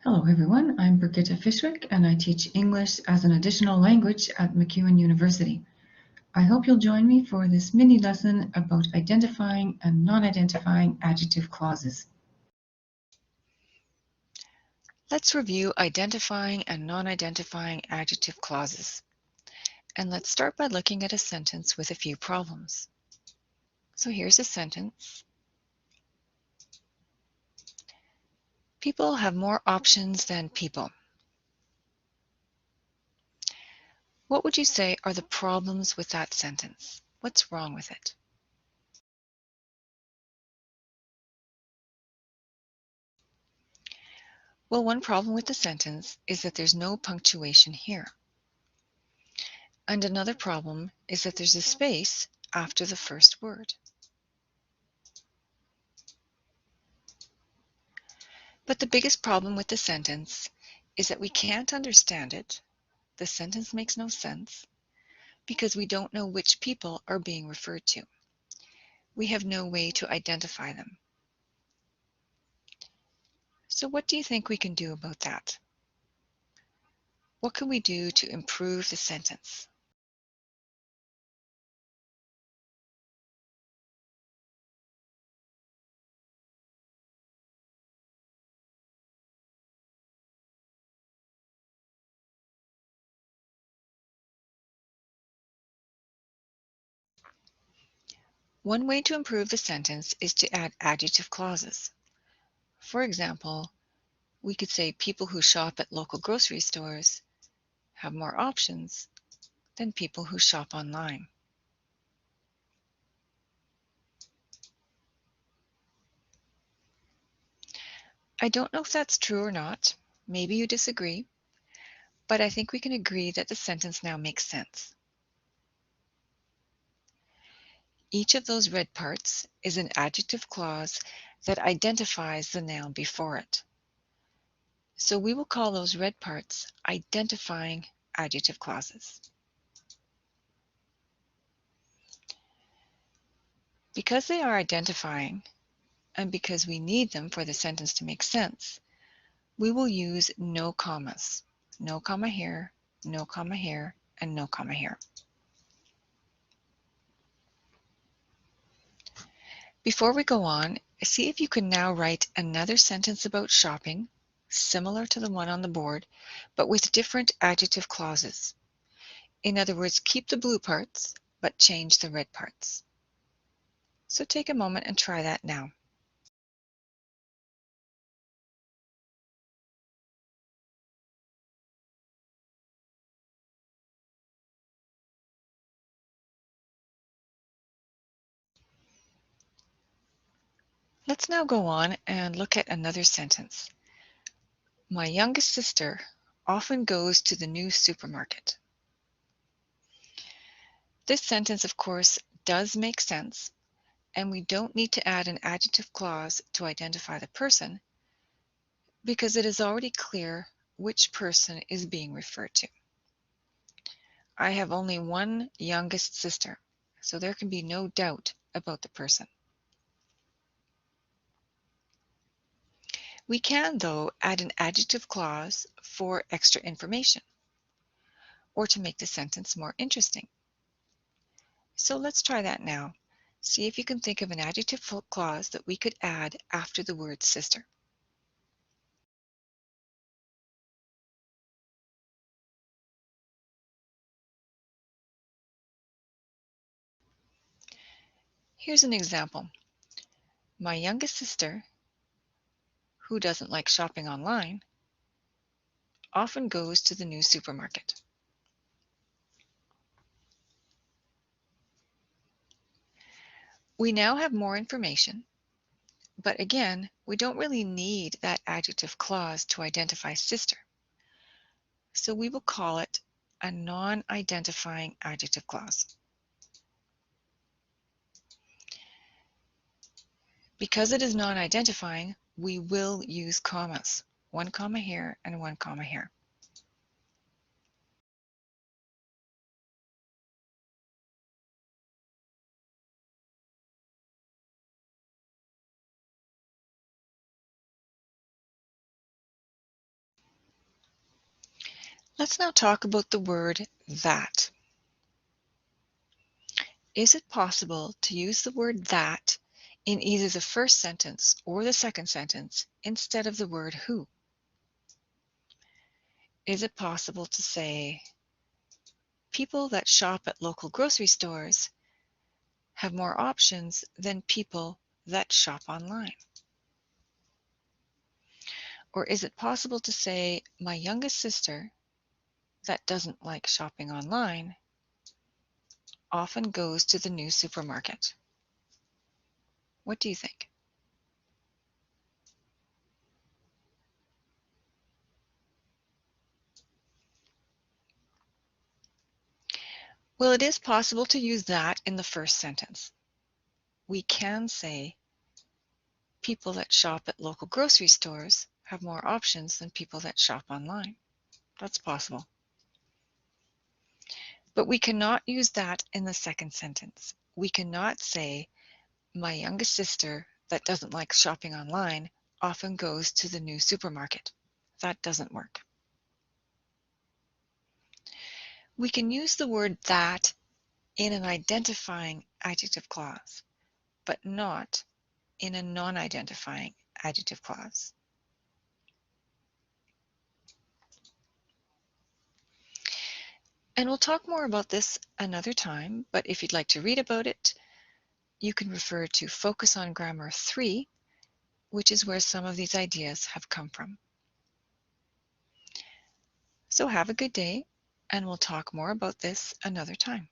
Hello everyone, I'm Brigitte Fishwick and I teach English as an additional language at MacEwan University. I hope you'll join me for this mini lesson about identifying and non-identifying adjective clauses. Let's review identifying and non-identifying adjective clauses. And let's start by looking at a sentence with a few problems. So here's a sentence. People have more options than people. What would you say are the problems with that sentence? What's wrong with it? Well, one problem with the sentence is that there's no punctuation here. And another problem is that there's a space after the first word. But the biggest problem with the sentence is that we can't understand it. The sentence makes no sense because we don't know which people are being referred to. We have no way to identify them. So what do you think we can do about that? What can we do to improve the sentence? One way to improve the sentence is to add adjective clauses. For example, we could say people who shop at local grocery stores have more options than people who shop online. I don't know if that's true or not. Maybe you disagree, but I think we can agree that the sentence now makes sense. Each of those red parts is an adjective clause that identifies the noun before it. So we will call those red parts identifying adjective clauses. Because they are identifying, and because we need them for the sentence to make sense, we will use no commas. No comma here, no comma here, and no comma here. Before we go on, see if you can now write another sentence about shopping, similar to the one on the board, but with different adjective clauses. In other words, keep the blue parts, but change the red parts. So take a moment and try that now. Let's now go on and look at another sentence. My youngest sister often goes to the new supermarket. This sentence, of course, does make sense, and we don't need to add an adjective clause to identify the person because it is already clear which person is being referred to. I have only one youngest sister, so there can be no doubt about the person. We can, though, add an adjective clause for extra information or to make the sentence more interesting. So let's try that now. See if you can think of an adjective clause that we could add after the word sister. Here's an example. My youngest sister, who doesn't like shopping online, often goes to the new supermarket. We now have more information, but again, we don't really need that adjective clause to identify sister. So we will call it a non-identifying adjective clause. Because it is non-identifying, we will use commas. One comma here and one comma here. Let's now talk about the word that. Is it possible to use the word that in either the first sentence or the second sentence instead of the word who? Is it possible to say, people that shop at local grocery stores have more options than people that shop online? Or is it possible to say, my youngest sister that doesn't like shopping online often goes to the new supermarket? What do you think? Well, it is possible to use that in the first sentence. We can say, people that shop at local grocery stores have more options than people that shop online. That's possible. But we cannot use that in the second sentence. We cannot say, my youngest sister that doesn't like shopping online often goes to the new supermarket. That doesn't work. We can use the word that in an identifying adjective clause, but not in a non-identifying adjective clause. And we'll talk more about this another time, but if you'd like to read about it, you can refer to Focus on Grammar 3, which is where some of these ideas have come from. So have a good day, and we'll talk more about this another time.